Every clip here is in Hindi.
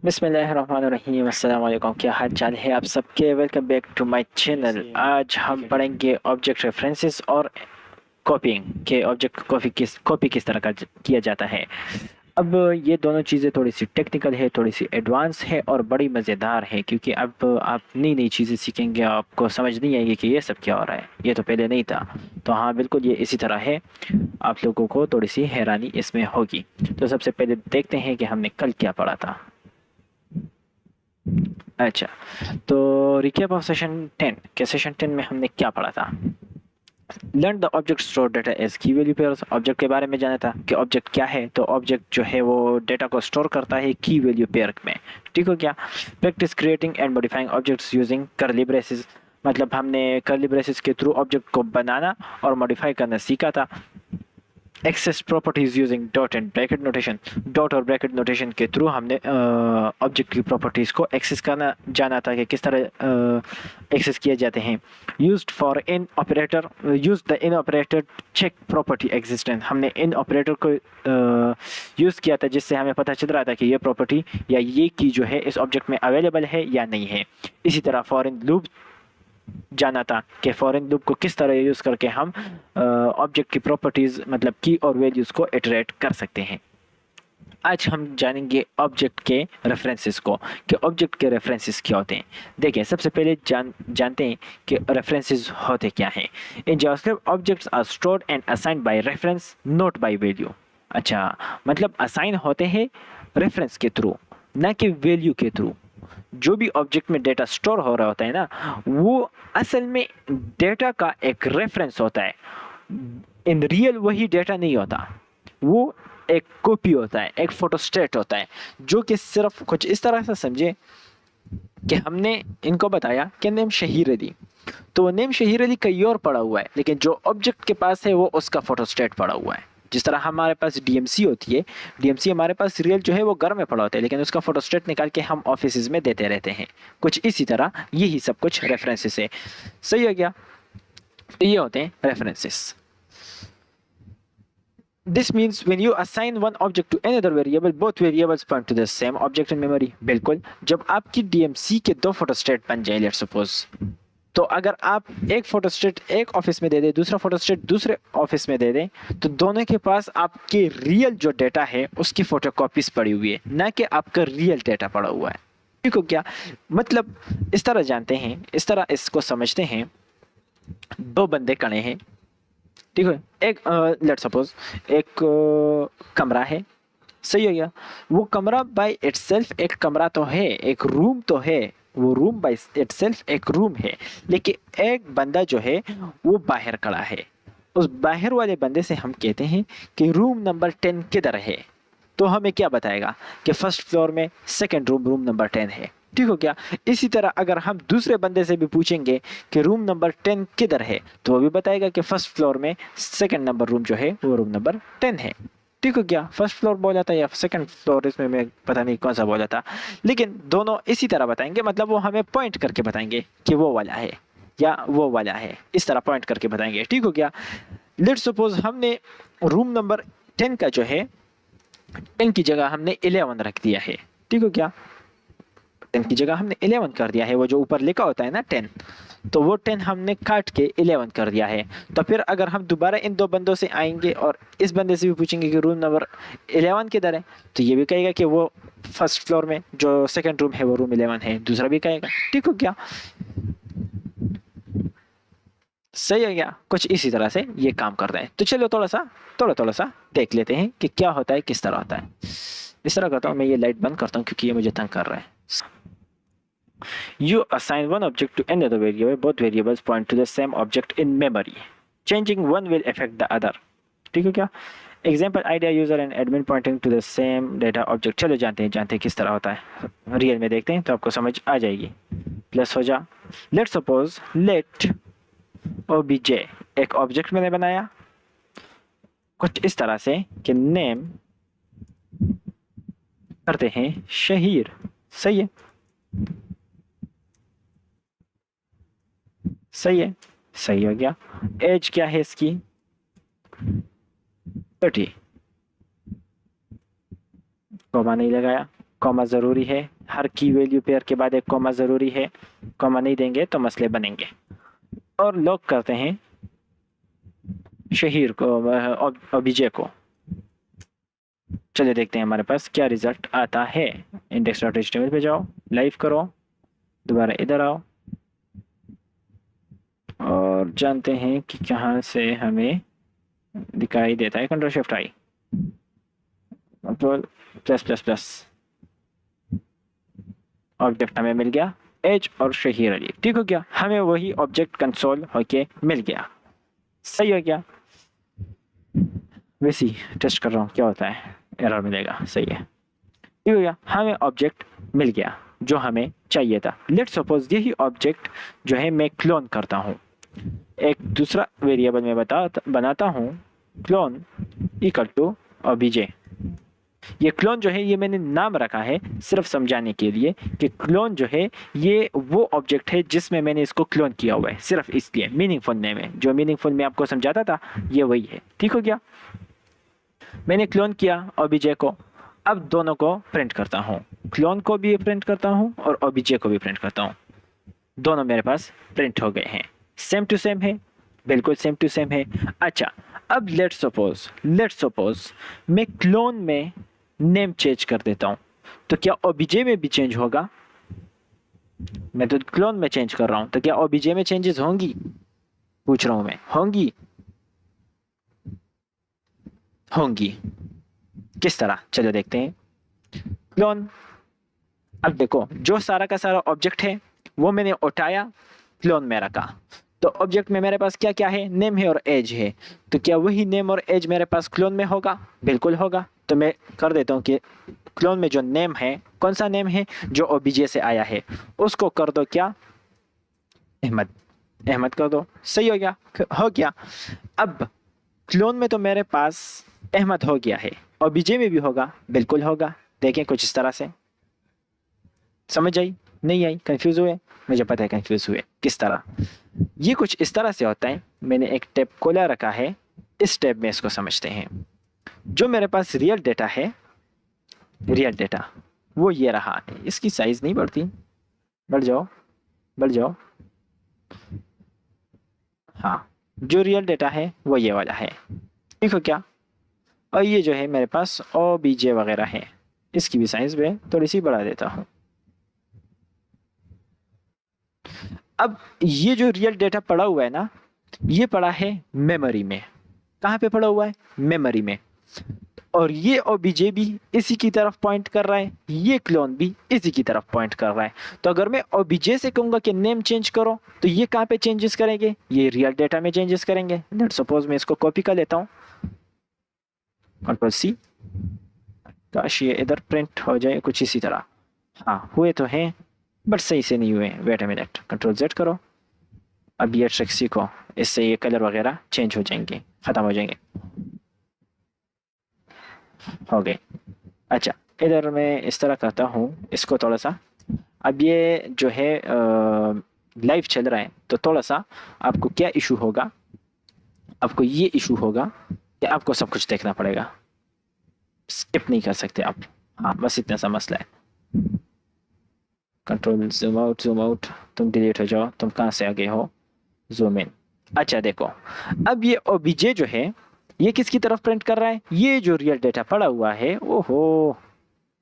बिस्मिल्लाहिर्रहमानिर्रहीम। अस्सलाम वालेकुम। क्या हाल चाल है आप सबके? Welcome back to my channel. आज हम पढ़ेंगे ऑब्जेक्ट रेफरेंसेस और कॉपीइंग के ऑब्जेक्ट कॉपी किस तरह का किया जाता है। अब ये दोनों चीज़ें थोड़ी सी टेक्निकल है, थोड़ी सी एडवांस है और बड़ी मज़ेदार है, क्योंकि अब आप नई नई चीज़ें सीखेंगे, आपको समझ नहीं आएगी कि ये सब क्या हो रहा है, ये तो पहले नहीं था। तो हाँ, बिल्कुल ये इसी तरह है। आप लोगों को थोड़ी सी हैरानी इसमें होगी। तो सबसे पहले देखते हैं कि हमने कल क्या पढ़ा था। अच्छा, तो रिकैप ऑफ सेशन 10 के सेशन 10 में हमने क्या पढ़ा था? Learn the object store data as key value pairs. Object के बारे में जाना था कि ऑब्जेक्ट क्या है। तो ऑब्जेक्ट जो है वो डेटा को स्टोर करता है की वैल्यू पेयर में। ठीक हो क्या? Practice creating and modifying objects using curly braces. मतलब हमने कर्ली ब्रेसेस के थ्रू ऑब्जेक्ट को बनाना और मॉडिफाई करना सीखा था। Access properties using dot and bracket notation. Dot और ब्रैकेट नोटेशन के थ्रू हमने ऑब्जेक्ट की प्रॉपर्टीज को एक्सेस करना जाना था कि किस तरह एक्सेस किए जाते हैं। Used for in operator. Use the in operator check property existence. हमने इन ऑपरेटर को यूज़ किया था, जिससे हमें पता चल रहा था कि ये प्रॉपर्टी या ये की जो है इस ऑब्जेक्ट में अवेलेबल है या नहीं है। इसी तरह फॉर लूप जाना था कि फॉरेन लूप को किस तरह यूज़ करके हम ऑब्जेक्ट की प्रॉपर्टीज़ मतलब की और वैल्यूज़ को इटरेट कर सकते हैं। आज हम जानेंगे ऑब्जेक्ट के रेफरेंसेस को कि ऑब्जेक्ट के रेफरेंसेस क्या होते हैं। देखिए, सबसे पहले जानते हैं कि रेफरेंसेस होते क्या हैं। In JavaScript objects are stored and assigned by reference, not by value. अच्छा, मतलब असाइन होते हैं रेफरेंस के थ्रू, ना कि वैल्यू के थ्रू। जो भी ऑब्जेक्ट में डेटा स्टोर हो रहा होता है ना, वो असल में डेटा का एक रेफरेंस होता है। इन रियल वही डेटा नहीं होता, वो एक कॉपी होता है, एक फोटोस्टेट होता है, जो कि सिर्फ कुछ इस तरह से समझे कि हमने इनको बताया कि नेम शहीर अली, तो वो नेम शहीर अली कहीं और पड़ा हुआ है, लेकिन जो ऑब्जेक्ट के पास है वो उसका फोटोस्टेट पड़ा हुआ है। जिस तरह हमारे पास डीएमसी होती है, डीएमसी हमारे पास रियल जो है वो घर में पड़ा होता है, लेकिन उसका फोटोस्टेट निकाल के हम ऑफिस में देते रहते हैं। कुछ इसी तरह यही सब कुछ रेफरेंसेस है। सही हो गया? तो ये होते हैं references. This means when you assign one object to another variable, both variables point to the same object in memory. बिल्कुल, जब आपकी DMC के दो फोटोस्टेट बन जाए, लेट्स सपोज, तो अगर आप एक फोटोस्टेट एक ऑफिस में दे दें, दूसरा फोटोस्टेट दूसरे ऑफिस में दे दें, तो दोनों के पास आपके रियल जो डेटा है उसकी फोटोकॉपीज पड़ी हुई है, ना कि आपका रियल डेटा पड़ा हुआ है। ठीक हो क्या? मतलब इस तरह जानते हैं, इस तरह इसको समझते हैं। दो बंदे खड़े हैं, ठीक है, एक लेट सपोज एक कमरा है। सही हो गया? वो कमरा बाय इटसेल्फ एक कमरा तो है, एक रूम तो है, वो रूम बाय इटसेल्फ एक रूम है, लेकिन एक बंदा जो है वो बाहर खड़ा है। उस बाहर वाले बंदे से हम कहते हैं कि रूम नंबर 10 किधर है, तो हमें क्या बताएगा कि फर्स्ट फ्लोर में, सेकंड रूम, रूम नंबर 10 है। ठीक हो क्या? इसी तरह अगर हम दूसरे बंदे से भी पूछेंगे कि रूम नंबर 10 किधर है, तो वो भी बताएगा कि फर्स्ट फ्लोर में, सेकंड नंबर रूम जो है वो रूम नंबर 10 है। ठीक हो क्या? फर्स्ट फ्लोर बोला था या सेकंड फ्लोर, इसमें मैं पता नहीं कौन सा बोला था, लेकिन दोनों इसी तरह बताएंगे। मतलब वो हमें पॉइंट करके बताएंगे कि वो वाला है या वो वाला है, इस तरह पॉइंट करके बताएंगे। ठीक हो गया? लेट्स सपोज हमने रूम नंबर 10 का जो है 10 की जगह हमने 11 रख दिया है। ठीक हो क्या? 10 की जगह हमने 11 कर दिया है, वो जो ऊपर लिखा होता है ना 10, तो वो 10 हमने काट के 11 कर दिया है। तो फिर अगर हम दोबारा इन दो बंदों से आएंगे और इस बंदे से भी पूछेंगे कि रूम नंबर 11 किधर है, तो ये भी कहेगा कि वो फर्स्ट फ्लोर में, जो सेकंड रूम है वो रूम 11 है, दूसरा भी कहेगा। ठीक हो क्या? सही है क्या? कुछ इसी तरह से ये काम करता है। तो चलो थोड़ा सा देख लेते हैं कि क्या होता है, किस तरह होता है। इस तरह करता हूँ मैं, ये लाइट बंद करता हूँ क्योंकि ये मुझे तंग कर रहा है। You assign one object to another variable, both variables point to the same object in memory. Changing one will affect the other. ठीक है क्या? Example idea user and admin pointing to the same data object. चलो जानते हैं किस तरह होता है। रियल में देखते हैं तो आपको समझ आ जाएगी। प्लस हो जा। Let's suppose let obj एक ऑब्जेक्ट मैंने बनाया कुछ इस तरह से कि नेम करते हैं शहीर। सही है? सही है? सही हो गया। एज क्या है इसकी? 30। कॉमा नहीं लगाया। कॉमा ज़रूरी है, हर की वैल्यू पेयर के बाद एक कॉमा ज़रूरी है, कॉमा नहीं देंगे तो मसले बनेंगे। और लॉक करते हैं शहीर को, ऑब्जे को। चलिए देखते हैं हमारे पास क्या रिजल्ट आता है। index.html पे जाओ, लाइव करो, दोबारा इधर आओ और जानते हैं कि कहाँ से हमें दिखाई देता है। Control shift I, control plus plus plus, object हमें मिल गया एज और शहीर अली। ठीक हो गया, हमें वही ऑब्जेक्ट कंसोल होके मिल गया। सही हो गया। वैसे ही टेस्ट कर रहा हूँ क्या होता है, एरर मिलेगा। सही है, ठीक हो गया, हमें ऑब्जेक्ट मिल गया जो हमें चाहिए था। लेट्स सपोज यही ऑब्जेक्ट जो है मैं क्लोन करता हूँ, एक दूसरा वेरिएबल में बनाता हूँ, क्लोन इक्वल टू ऑब्जे। ये क्लोन जो है ये मैंने नाम रखा है सिर्फ समझाने के लिए कि क्लोन जो है ये वो ऑब्जेक्ट है जिसमें मैंने इसको क्लोन किया हुआ है, सिर्फ इसलिए। मीनिंगफुल नेम है, जो मीनिंगफुल में आपको समझाता था ये वही है। ठीक हो गया, मैंने क्लोन किया ऑब्जे को, अब दोनों को प्रिंट करता हूँ, क्लोन को भी प्रिंट करता हूँ और ऑब्जे को भी प्रिंट करता हूँ। दोनों मेरे पास प्रिंट हो गए हैं, सेम टू सेम है, बिल्कुल सेम टू सेम है। अच्छा, अब लेट्स सपोज मैं क्लोन में नेम चेंज कर देता हूँ, तो क्या ऑब्जे में भी चेंज होगा? मैं तो क्लोन में चेंज कर रहा हूँ, तो क्या ऑब्जे में चेंजेस होंगी? पूछ रहा हूँ मैं, होंगी। किस तरह, चलो देखते हैं। क्लोन, अब देखो जो सारा का सारा ऑब्जेक्ट है वो मैंने उठाया, क्लोन में रखा, तो ऑब्जेक्ट में मेरे पास क्या क्या है, नेम है और एज है। तो क्या वही नेम और एज मेरे पास क्लोन में होगा? बिल्कुल होगा। तो मैं कर देता हूँ कि क्लोन में जो नेम है, कौन सा नेम है, जो ओबीजे से आया है, उसको कर दो क्या, अहमद कर दो। सही हो गया। अब क्लोन में तो मेरे पास अहमद हो गया है, ओबीजे में भी होगा, बिल्कुल होगा। देखें कुछ इस तरह से, समझ आई नहीं आई, कंफ्यूज हुए? मुझे पता है कंफ्यूज हुए। किस तरह, ये कुछ इस तरह से होता है। मैंने एक टैब खोला रखा है, इस टैब में इसको समझते हैं। जो मेरे पास रियल डेटा है, रियल डेटा वो ये रहा, इसकी साइज नहीं बढ़ती, बढ़ जाओ। हाँ, जो रियल डेटा है वो ये वाला है। ठीक हो क्या? और ये जो है मेरे पास ओबीजे वगैरह है, इसकी भी साइज में थोड़ी सी बढ़ा देता हूँ। अब ये जो रियल डेटा पड़ा हुआ है ना, ये पड़ा है मेमोरी में। कहाँ पे पड़ा हुआ है? मेमोरी में। और ये ओबीजे भी इसी की तरफ पॉइंट कर रहा है, ये क्लोन भी इसी की तरफ पॉइंट कर रहा है। तो अगर मैं ओबीजे से कहूँगा कि नेम चेंज करो, तो ये कहाँ पे चेंजेस करेंगे? ये रियल डेटा में चेंजेस करेंगे। लेट्स सपोज मैं इसको कॉपी कर लेता हूँ, कंट्रोल सी, काश ये इधर प्रिंट हो जाए कुछ इसी तरह। हाँ, हुए तो हैं बट सही से नहीं हुए। Wait a minute, control Z करो। अब ये ट्रिक सीखो, इससे ये कलर वगैरह चेंज हो जाएंगे, ख़त्म हो जाएंगे। हो गए। अच्छा, इधर मैं इस तरह करता हूँ इसको थोड़ा सा। अब ये जो है लाइव चल रहा है, तो थोड़ा सा आपको क्या इशू होगा, आपको ये इशू होगा कि आपको सब कुछ देखना पड़ेगा, स्किप नहीं कर सकते आप। हाँ, बस इतना सा मसला है। कंट्रोल जूम आउट, तुम डिलीट हो जाओ, तुम कहाँ से आगे हो, जूम इन। अच्छा देखो, अब ये ओबीजे जो है ये किसकी तरफ प्रिंट कर रहा है? ये जो रियल डेटा पड़ा हुआ है, ओहो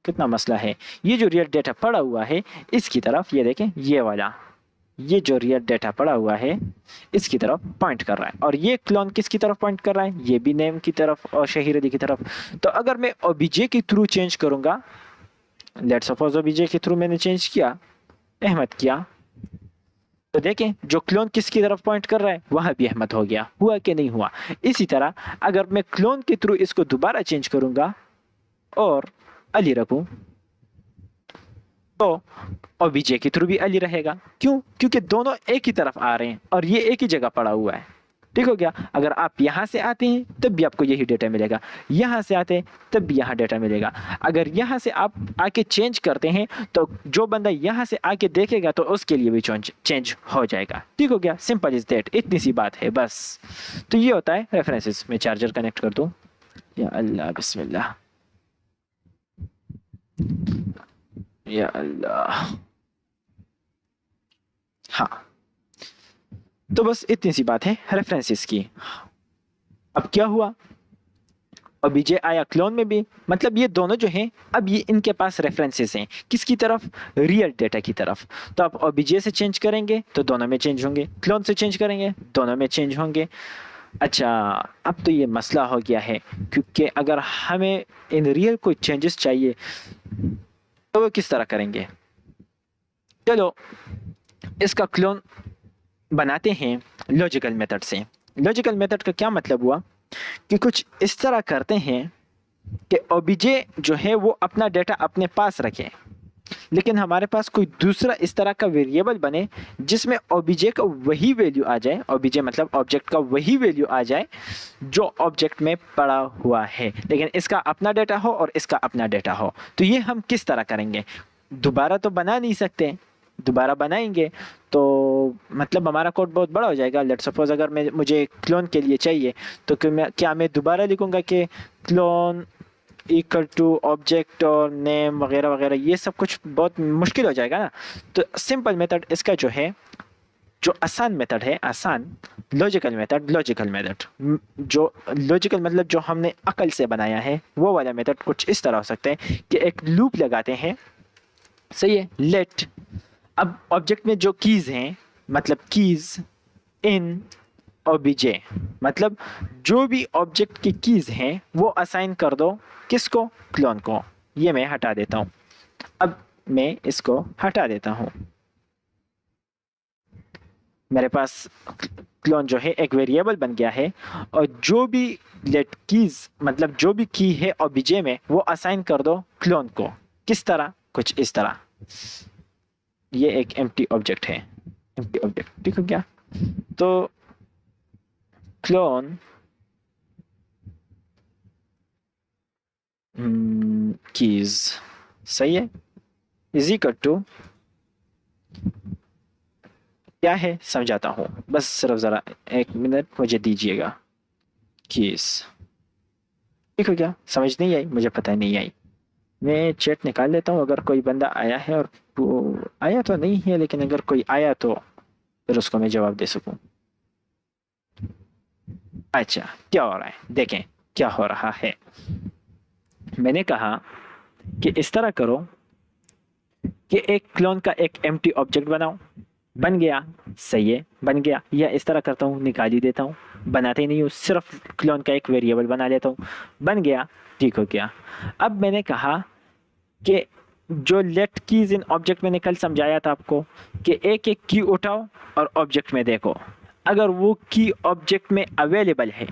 कितना मसला है, ये जो रियल डेटा पड़ा हुआ है इसकी तरफ, ये देखें ये वाला, ये जो रियल डेटा पड़ा हुआ है इसकी तरफ पॉइंट कर रहा है। और ये क्लोन किसकी तरफ पॉइंट कर रहा है? ये भी नेम की तरफ और शहीर अली की तरफ। तो अगर मैं ओबीजे के थ्रू चेंज करूंगा, लेट्स सपोज ओबीजे के थ्रू मैंने चेंज किया, अहमद किया, तो देखें जो क्लोन किसकी तरफ पॉइंट कर रहा है वहां भी अहमद हो गया। हुआ कि नहीं हुआ? इसी तरह अगर मैं क्लोन के थ्रू इसको दोबारा चेंज करूंगा और अली रखूं, तो ओबीजे के थ्रू भी अली रहेगा। क्यों? क्योंकि दोनों एक ही तरफ आ रहे हैं और ये एक ही जगह पड़ा हुआ है। ठीक हो गया? अगर आप यहाँ से आते हैं तब भी आपको यही डेटा मिलेगा, यहाँ से आते हैं तब भी यहाँ डेटा मिलेगा। अगर यहाँ से आप आके चेंज करते हैं तो जो बंदा यहाँ से आके देखेगा तो उसके लिए भी चेंज हो जाएगा। ठीक हो गया? सिंपल इज दैट, इतनी सी बात है बस। तो ये होता है रेफरेंसेस। मैं चार्जर कनेक्ट कर दूँ, या अल्लाह बिस्मिल्लाह। या अल्लाह। हाँ, तो बस इतनी सी बात है रेफरेंसेस की। अब क्या हुआ, ओबीजे आया क्लोन में भी, मतलब ये दोनों जो हैं अब ये इनके पास रेफरेंसेस हैं किसकी तरफ, रियल डेटा की तरफ। तो आप ओबीजे से चेंज करेंगे तो दोनों में चेंज होंगे, क्लोन से चेंज करेंगे दोनों में चेंज होंगे। अच्छा, अब तो ये मसला हो गया है, क्योंकि अगर हमें इन रियल कोई चेंजेस चाहिए तो वो किस तरह करेंगे। चलो इसका क्लोन बनाते हैं लॉजिकल मेथड से। लॉजिकल मेथड का क्या मतलब हुआ कि कुछ इस तरह करते हैं कि ओबीजे जो है वो अपना डेटा अपने पास रखे, लेकिन हमारे पास कोई दूसरा इस तरह का वेरिएबल बने जिसमें ओबीजे का वही वैल्यू आ जाए, ओबीजे मतलब ऑब्जेक्ट का वही वैल्यू आ जाए जो ऑब्जेक्ट में पड़ा हुआ है, लेकिन इसका अपना डेटा हो और इसका अपना डेटा हो। तो ये हम किस तरह करेंगे, दोबारा तो बना नहीं सकते, दोबारा बनाएंगे तो मतलब हमारा कोड बहुत बड़ा हो जाएगा। लेट्स सपोज अगर मुझे क्लोन के लिए चाहिए तो क्या मैं दोबारा लिखूंगा कि क्लोन इक्वल टू ऑब्जेक्ट और नेम वगैरह वगैरह, ये सब कुछ बहुत मुश्किल हो जाएगा ना। तो सिंपल मेथड इसका जो है, जो आसान मेथड है, आसान लॉजिकल मेथड, जो लॉजिकल मतलब जो हमने अकल से बनाया है वो वाला मेथड कुछ इस तरह हो सकता है कि एक लूप लगाते हैं, सही है। लेट, अब ऑब्जेक्ट में जो कीज हैं, मतलब कीज इन ओबीजे, मतलब जो भी ऑब्जेक्ट की कीज हैं वो असाइन कर दो किसको, क्लोन को। ये मैं हटा देता हूं, अब मैं इसको हटा देता हूं। मेरे पास क्लोन जो है एक वेरिएबल बन गया है, और जो भी लेट कीज मतलब जो भी की है ओबीजे में वो असाइन कर दो क्लोन को। किस तरह, कुछ इस तरह। ये एक एम्प्टी ऑब्जेक्ट है, एम्प्टी ऑब्जेक्ट, ठीक हो गया। तो क्लोन कीज, सही है, इज इक्वल टू क्या है समझाता हूँ, बस सिर्फ ज़रा एक मिनट मुझे दीजिएगा। कीज, ठीक हो गया, समझ नहीं आई, मुझे पता नहीं आई। मैं चैट निकाल लेता हूँ, अगर कोई बंदा आया है, और वो आया तो नहीं है लेकिन अगर कोई आया तो फिर उसको मैं जवाब दे सकूँ। अच्छा, क्या हो रहा है देखें, क्या हो रहा है। मैंने कहा कि इस तरह करो कि एक क्लोन का एक एम्प्टी ऑब्जेक्ट बनाओ, बन गया, सही है, बन गया। या इस तरह करता हूँ, निकाल ही देता हूँ, बनाते ही नहीं हूँ, सिर्फ क्लोन का एक वेरिएबल बना लेता हूँ, बन गया, ठीक हो गया। अब मैंने कहा कि जो लेट कीज इन ऑब्जेक्ट मैंने कल समझाया था आपको कि एक एक की उठाओ और ऑब्जेक्ट में देखो, अगर वो की ऑब्जेक्ट में अवेलेबल है,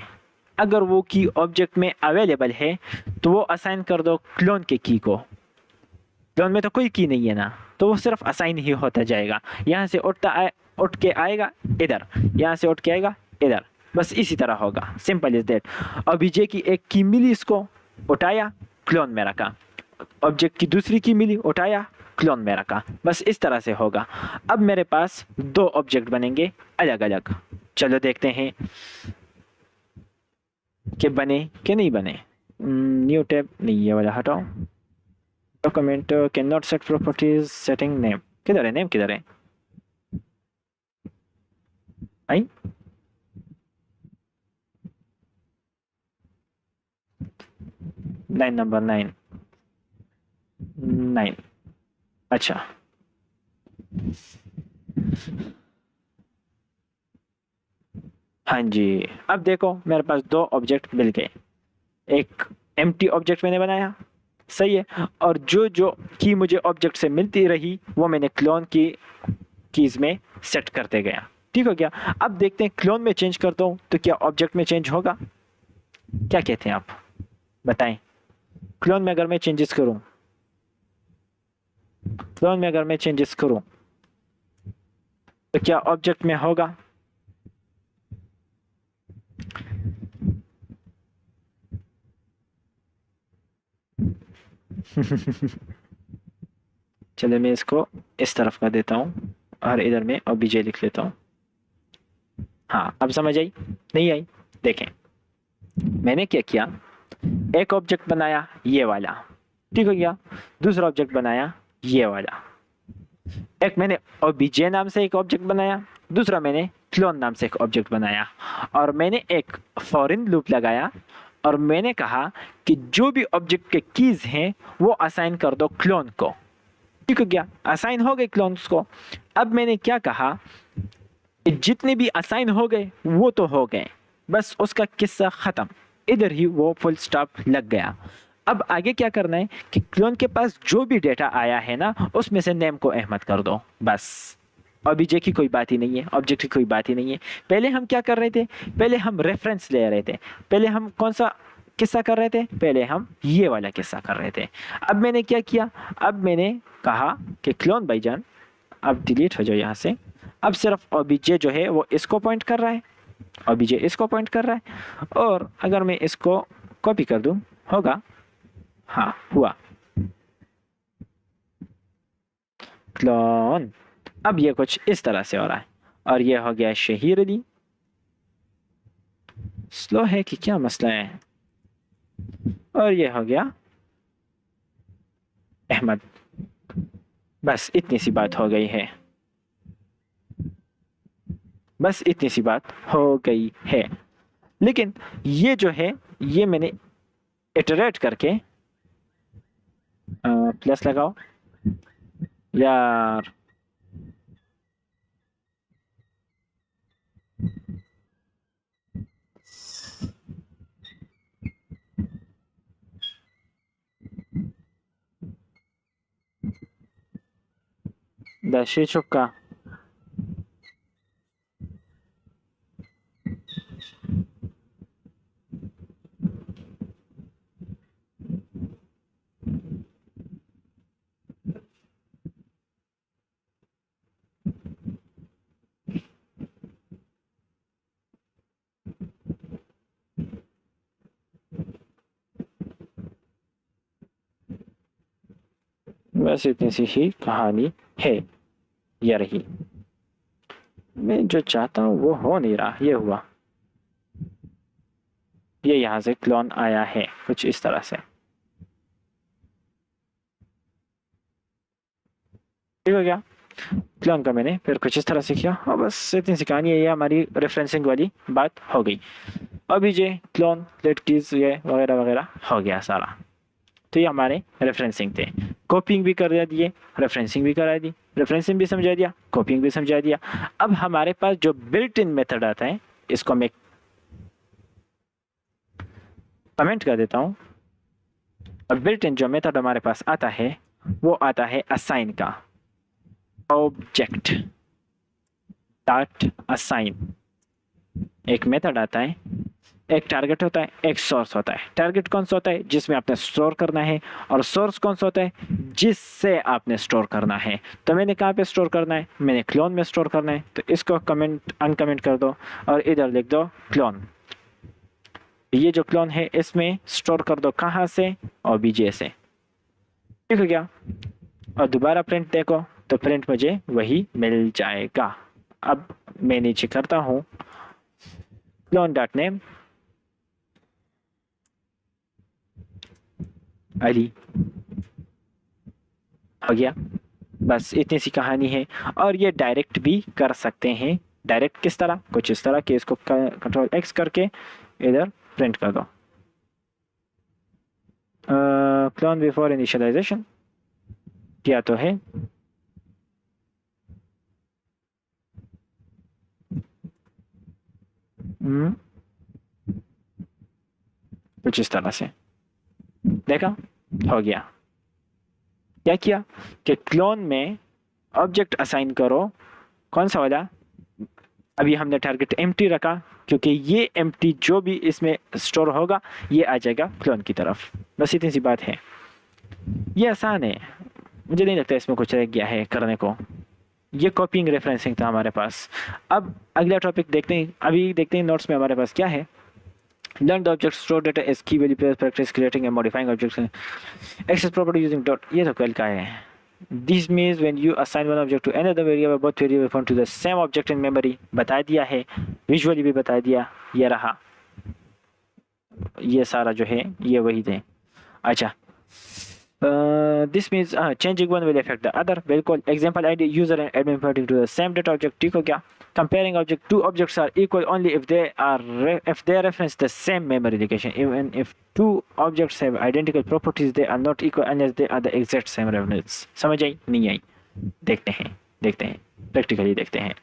अगर वो की ऑब्जेक्ट में अवेलेबल है तो वो असाइन कर दो क्लोन के की को। क्लोन में तो कोई की नहीं है ना, तो वो सिर्फ असाइन ही होता जाएगा। यहाँ से उठ के आएगा इधर, यहाँ से उठ के आएगा इधर, बस इसी तरह होगा, सिंपल इज दैट। ओबीजे की एक की मिली, इसको उठाया, क्लोन में रखा, ऑब्जेक्ट की दूसरी की मिली, उठाया, क्लोन में रखा, बस इस तरह से होगा। अब मेरे पास दो ऑब्जेक्ट बनेंगे अलग अलग, चलो देखते हैं कि बने कि नहीं बने। न्यू टैब नहीं, ये वाला हटाओ। Document can not set properties, setting name, किधर है नेम, किधर है आई। लाइन नंबर 9, 9, अच्छा। हाँ जी, अब देखो मेरे पास दो ऑब्जेक्ट मिल गए, एक एम्प्टी ऑब्जेक्ट मैंने बनाया, सही है, और जो जो की मुझे ऑब्जेक्ट से मिलती रही वो मैंने क्लोन की कीज में सेट करते गया, ठीक हो गया। अब देखते हैं क्लोन में चेंज करता हूँ तो क्या ऑब्जेक्ट में चेंज होगा, क्या कहते हैं आप बताएं। क्लोन में अगर मैं चेंजेस करूं, क्लोन में अगर मैं चेंजेस करूं तो क्या ऑब्जेक्ट में होगा। चलो मैं इसको इस तरफ का देता हूँ और इधर में ओबीजे लिख लेता हूँ। हाँ, अब समझ आई नहीं आई, देखें मैंने क्या किया, एक ऑब्जेक्ट बनाया ये वाला, ठीक हो गया, दूसरा ऑब्जेक्ट बनाया ये वाला। एक मैंने ओबीजे नाम से एक ऑब्जेक्ट बनाया, दूसरा मैंने क्लोन नाम से एक ऑब्जेक्ट बनाया, और मैंने एक फॉरेन लूप लगाया और मैंने कहा कि जो भी ऑब्जेक्ट के कीज हैं वो असाइन कर दो क्लोन को। ठीक हो गया, असाइन हो गए क्लोन्स को। अब मैंने क्या कहा कि जितने भी असाइन हो गए वो तो हो गए, बस उसका किस्सा खत्म, इधर ही वो फुल स्टॉप लग गया। अब आगे क्या करना है कि क्लोन के पास जो भी डेटा आया है ना उसमें से नेम को अहमद कर दो, बस। ऑब्जेक्ट की कोई बात ही नहीं है, ऑब्जेक्ट की कोई बात ही नहीं है। पहले हम क्या कर रहे थे, पहले हम रेफरेंस ले रहे थे। पहले हम कौन सा किस्सा कर रहे थे, पहले हम ये वाला किस्सा कर रहे थे। अब मैंने क्या किया, अब मैंने कहा कि क्लोन भाईजान अब डिलीट हो जाओ यहाँ से। अब सिर्फ ऑब्जेक्ट जो है वो इसको पॉइंट कर रहा है, ऑब्जेक्ट इसको पॉइंट कर रहा है। और अगर मैं इसको कॉपी कर दूं होगा, हाँ हुआ क्लोन। अब ये कुछ इस तरह से हो रहा है, और ये हो गया शहीर अली। स्लो है कि क्या मसला है, और ये हो गया अहमद। बस इतनी सी बात हो गई है, बस इतनी सी बात हो गई है। लेकिन ये जो है ये मैंने इटरेट करके प्लस लगाओ यार, दशे चुका। बस इतनी सी ही कहानी है, ये रही। मैं जो चाहता हूँ वो हो नहीं रहा, ये हुआ, ये यहाँ से क्लोन आया है कुछ इस तरह से। ठीक हो गया, क्लोन का मैंने फिर कुछ इस तरह से किया, और बस इतनी सी कहानी है। ये हमारी रेफरेंसिंग वाली बात हो गई। अभी जे क्लोन लेट कीज ये वगैरह वगैरह हो गया सारा। तो ये हमारे रेफरेंसिंग थे, कॉपिंग भी कर दिए, रेफरेंसिंग भी करा दी, रेफरेंसिंग भी समझा दिया, कॉपिंग भी समझा दिया। अब हमारे पास जो बिल्ट इन मेथड आता है, इसको मैं कमेंट कर देता हूँ। अब बिल्ट इन जो मेथड हमारे पास आता है वो आता है असाइन का, ऑब्जेक्ट डॉट असाइन। एक मेथड आता है, एक टारगेट होता है, एक सोर्स होता है। टारगेट कौन सा होता है, जिसमें आपने स्टोर करना है, और सोर्स कौन सा होता है, जिससे आपने स्टोर करना है। तो मैंने कहाँ पे स्टोर करना है, मैंने क्लोन में स्टोर करना है। तो इसको कमेंट अनकमेंट कर दो और इधर लिख दो क्लोन। ये जो क्लोन है इसमें स्टोर कर दो, कहाँ से, ओबीजे से। ठीक हो गया, और दोबारा प्रिंट देखो तो प्रिंट मुझे वही मिल जाएगा। अब मैं नीचे करता हूँ क्लोन डॉट नेम अली, हो गया। बस इतनी सी कहानी है, और ये डायरेक्ट भी कर सकते हैं। डायरेक्ट किस तरह, कुछ इस तरह कि इसको कंट्रोल एक्स करके इधर प्रिंट कर दो क्लोन बिफोर इनिशियलाइजेशन किया तो है। कुछ इस तरह से देखा, हो गया। क्या किया कि क्लोन में ऑब्जेक्ट असाइन करो, कौन सा वाला, अभी हमने टारगेट एम्प्टी रखा क्योंकि ये एम्प्टी जो भी इसमें स्टोर होगा ये आ जाएगा क्लोन की तरफ। बस इतनी सी बात है, ये आसान है, मुझे नहीं लगता इसमें कुछ रह गया है करने को। ये कॉपिंग रेफरेंसिंग था हमारे पास। अब अगला टॉपिक देखते हैं, अभी देखते हैं नोट्स में हमारे पास क्या है। Learn the object store data as key value pairs, practice creating and modifying objects. Access property using dot, ये तो कल का है। This means when you assign one object to another variable, both variable point to the same object in memory। बता दिया है, विजुअली भी बता दिया, ये रहा। ये सारा जो है ये वही थे। अच्छा, this means changing one will affect the other, बिल्कुल। Example ID user and admin pointing to the same data object, ठीक हो गया। Comparing object, two objects are equal only if they reference the same memory location, even if two objects have identical properties they are not equal unless they are the exact same reference। समझ आई नहीं आई? देखते हैं प्रैक्टिकली देखते हैं।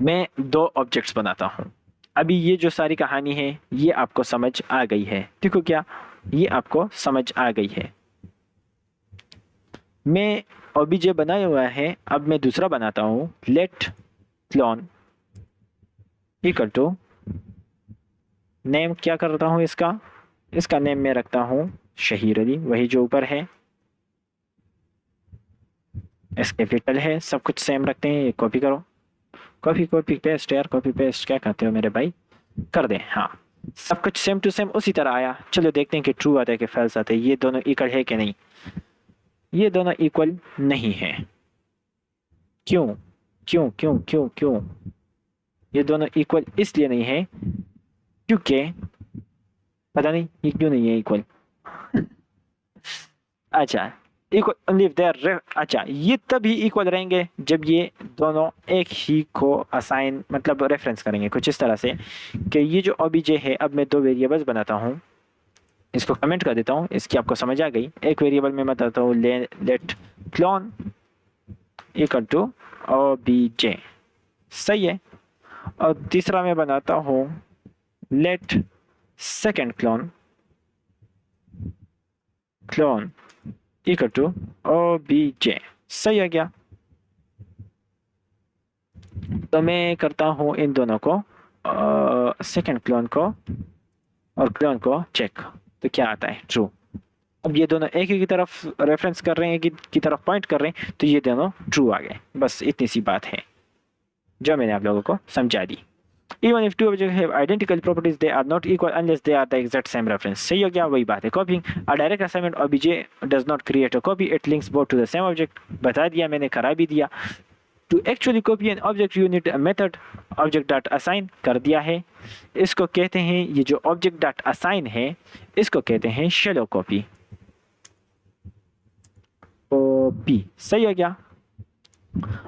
मैं दो ऑब्जेक्ट्स बनाता हूँ। अभी ये जो सारी कहानी है ये आपको समझ आ गई है, देखो क्या, ये आपको समझ आ गई है। मैं ऑब्जेक्ट बनाया हुआ है, अब मैं दूसरा बनाता हूँ। Let clone equal to name, क्या करता हूँ इसका नेम मैं रखता हूँ शहीर अली, वही जो ऊपर है। एस कैपिटल है, सब कुछ सेम रखते हैं। ये कॉपी करो, कॉपी पेस्ट यार, कॉपी पेस्ट क्या कहते हो मेरे भाई, कर दें। हाँ, सब कुछ सेम टू सेम उसी तरह आया। चलो देखते हैं कि ट्रू आता है कि फॉल्स आता है। ये दोनों इक्वल है कि नहीं? ये दोनों इक्वल नहीं है। क्यों क्यों क्यों क्यों क्यों? ये दोनों इक्वल इसलिए नहीं है क्योंकि पता नहीं ये क्यों नहीं है इक्वल। अच्छा, equal only if they are, अच्छा ये तभी इक्वल रहेंगे जब ये दोनों एक ही को असाइन, मतलब रेफरेंस करेंगे कुछ इस तरह से कि ये जो ऑब्जेक्ट है, अब मैं दो वेरिएबल्स बनाता हूँ, इसको कमेंट कर देता हूँ, इसकी आपको समझ आ गई। एक वेरिएबल में बताता हूँ let clone equal to object, सही है। और तीसरा मैं बनाता हूँ let second clone equal to object, सही है क्या? तो मैं करता हूँ इन दोनों को, सेकंड क्लोन को और क्लोन को चेक, तो क्या आता है? ट्रू। अब ये दोनों एक ही की तरफ रेफरेंस कर रहे हैं, की तरफ पॉइंट कर रहे हैं, तो ये दोनों ट्रू आ गए। बस इतनी सी बात है जो मैंने आप लोगों को समझा दी। Even if two objects have identical properties, they are not equal unless they are the exact same reference। सही हो गया? वही बात है। Copying a direct assignment object does not create a copy, it links both to the same object। बता दिया मैंने, करा भी दिया। To actually copy an object you need a method object.assign, कर दिया है। इसको कहते हैं, ये जो object.assign है इसको कहते हैं shallow copy। सही हो गया?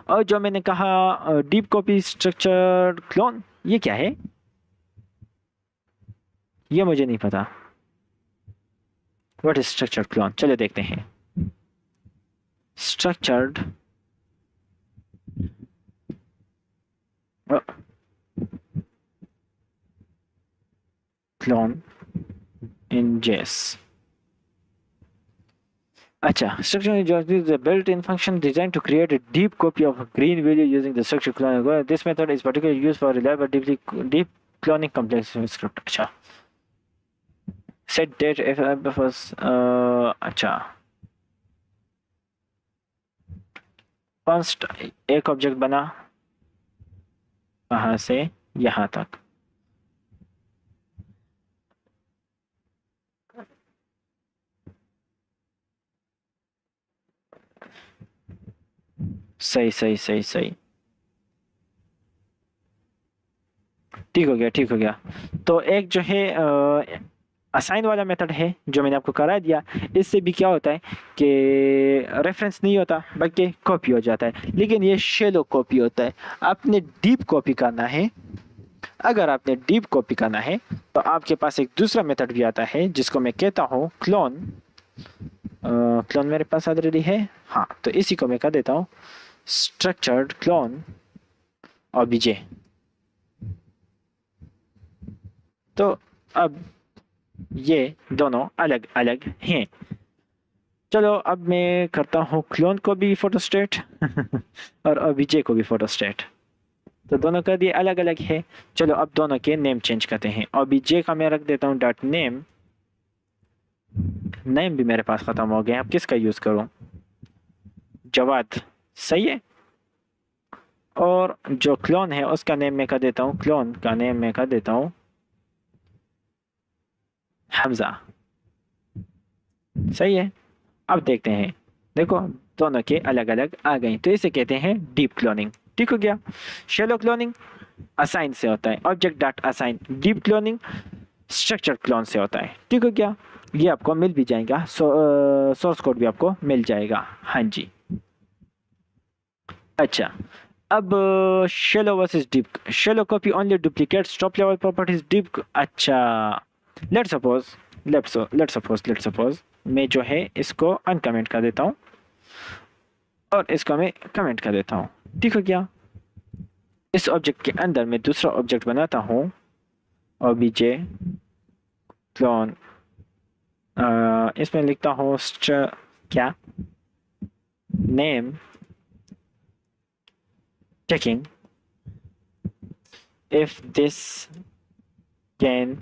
और जो मैंने कहा डीप कॉपी स्ट्रक्चर्ड क्लोन, ये क्या है? ये मुझे नहीं पता। What is structured clone? चलो देखते हैं। स्ट्रक्चर्ड क्लोन इन जेएस। अच्छा, structure is a built-in function designed to create a deep copy of a green value using the structure cloning। This method is particularly used for reliable deep cloning complex script। अच्छा, set date if अच्छा, फर्स्ट एक ऑब्जेक्ट बना वहां से यहां तक, सही सही सही सही, ठीक हो गया। तो एक जो है असाइन वाला मेथड है जो मैंने आपको करा दिया, इससे भी क्या होता है कि रेफरेंस नहीं होता बल्कि कॉपी हो जाता है, लेकिन ये शेलो कॉपी होता है। आपने डीप कॉपी करना है, अगर आपने डीप कॉपी करना है तो आपके पास एक दूसरा मेथड भी आता है जिसको मैं कहता हूँ क्लोन। क्लोन मेरे पास ऑलरेडी है, हाँ, तो इसी को मैं कर देता हूँ स्ट्रक्चर्ड क्लोन ऑब्जेक्ट। तो अब ये दोनों अलग अलग हैं। चलो अब मैं करता हूँ क्लोन को भी फोटोस्टेट और ऑब्जेक्ट को भी फोटोस्टेट, तो दोनों का दिए अलग अलग है। चलो अब दोनों के नेम चेंज करते हैं। ऑब्जेक्ट का मैं रख देता हूँ डॉट नेम, नेम भी मेरे पास खत्म हो गया, अब किसका यूज करूँ? जवाद, सही है। और जो क्लोन है उसका नेम मैं कर देता हूँ, क्लोन का नेम मैं कर देता हूँ हमजा, सही है। अब देखते हैं, देखो दोनों के अलग अलग आ गए, तो इसे कहते हैं डीप क्लोनिंग। ठीक हो गया। शैलो क्लोनिंग असाइन से होता है, object dot assign. Deep cloning structure clone से होता है। ठीक है क्या, ये आपको मिल भी जाएगा, सोर्स कोड भी आपको मिल जाएगा। हाँ जी। अच्छा, अब shallow versus deep. Shallow copy only duplicates top level properties. Deep, अच्छा लेट्स सपोज मैं जो है इसको अनकमेंट कर देता हूँ और इसको मैं कमेंट कर देता हूँ। ठीक है क्या, इस ऑब्जेक्ट के अंदर मैं दूसरा ऑब्जेक्ट बनाता हूँ, ओबीजे क्लोन, इसमें लिखता हूँ क्या name checking if this can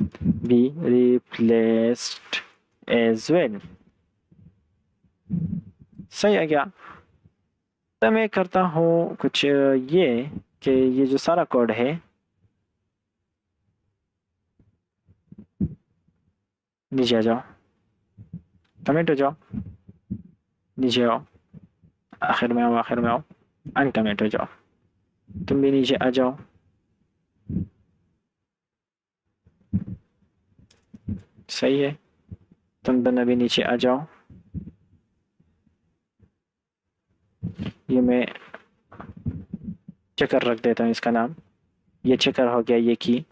be replaced as well। सही है क्या। तो मैं करता हूँ कुछ ये कि ये जो सारा कोड है नीचे आ जाओ, कमेंट हो जाओ, नीचे आओ, आखिर में आओ, अनकमेंट हो जाओ, तुम भी नीचे आ जाओ, सही है, तुम दोनों भी नीचे आ जाओ। ये मैं चेकर रख देता हूँ इसका नाम, ये चेकर हो गया ये की।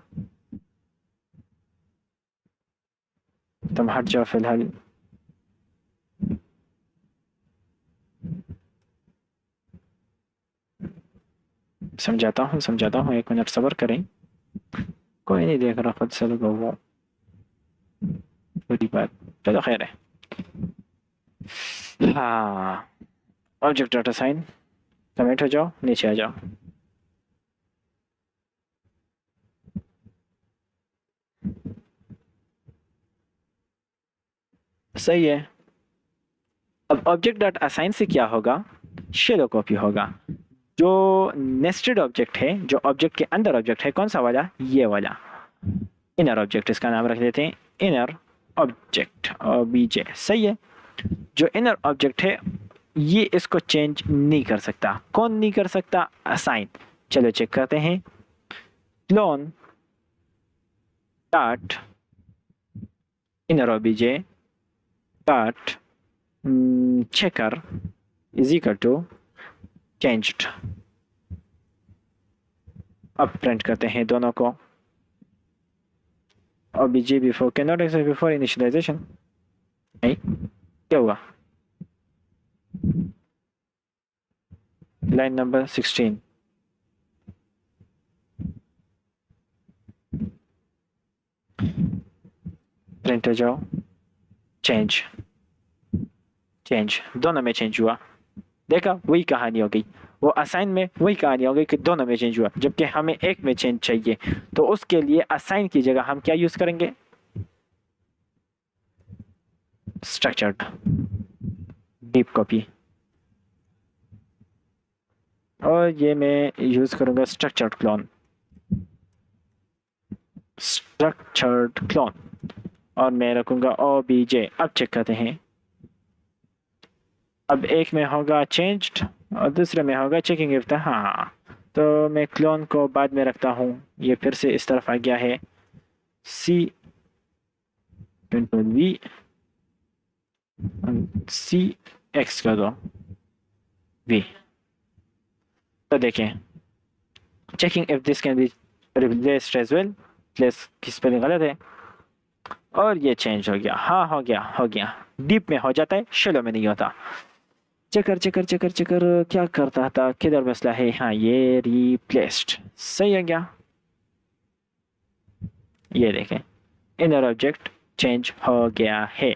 तुम हट जाओ फिलहाल, समझाता हूँ, 1 मिनट सब्र करें, कोई नहीं देख रहा, खुद से लगा वो बुरी बात, चलो खैर है। हाँ, ऑब्जेक्ट डाटा साइन, कमेंट हो जाओ, नीचे आ जाओ। सही है। अब ऑब्जेक्ट डॉट असाइन से क्या होगा, शेलो कॉपी होगा। जो नेस्टेड ऑब्जेक्ट है, जो ऑब्जेक्ट के अंदर ऑब्जेक्ट है, कौन सा वाला, ये वाला इनर ऑब्जेक्ट, इसका नाम रख देते हैं इनर ऑब्जेक्ट बीजे। सही है। जो इनर ऑब्जेक्ट है ये इसको चेंज नहीं कर सकता। कौन नहीं कर सकता, असाइन। चलो चेक करते हैं, clone dot inner object dot checker is equal to changed. अब प्रिंट करते हैं दोनों को, obj before cannot exist before initialization। नहीं, क्या हुआ, लाइन नंबर 16, प्रिंट हो जाओ, चेंज दोनों में चेंज हुआ। देखा, वही कहानी हो गई, वो असाइन में वही कहानी हो गई कि दोनों में चेंज हुआ, जबकि हमें एक में चेंज चाहिए। तो उसके लिए असाइन की जगह हम क्या यूज करेंगे, स्ट्रक्चर्ड डीप कॉपी, और ये मैं यूज करूंगा स्ट्रक्चर्ड क्लोन, और मैं रखूंगा ओबीजे। अब चेक करते हैं, अब एक में होगा चेंज्ड और दूसरे में होगा चेकिंग इफ था। हाँ, तो मैं क्लोन को बाद में रखता हूँ, ये फिर से इस तरफ आ गया है, सी वी सी एक्स कर दो वी। तो देखें, checking if this can be replaced as well, place की स्पेलिंग गलत है, और ये चेंज हो गया। हाँ, हो गया। डीप में हो जाता है, शेलो में नहीं होता। चेकर क्या करता था, किधर मसला है, हाँ ये रिप्लेस्ड। सही है क्या, ये देखें इनर ऑब्जेक्ट चेंज हो गया है।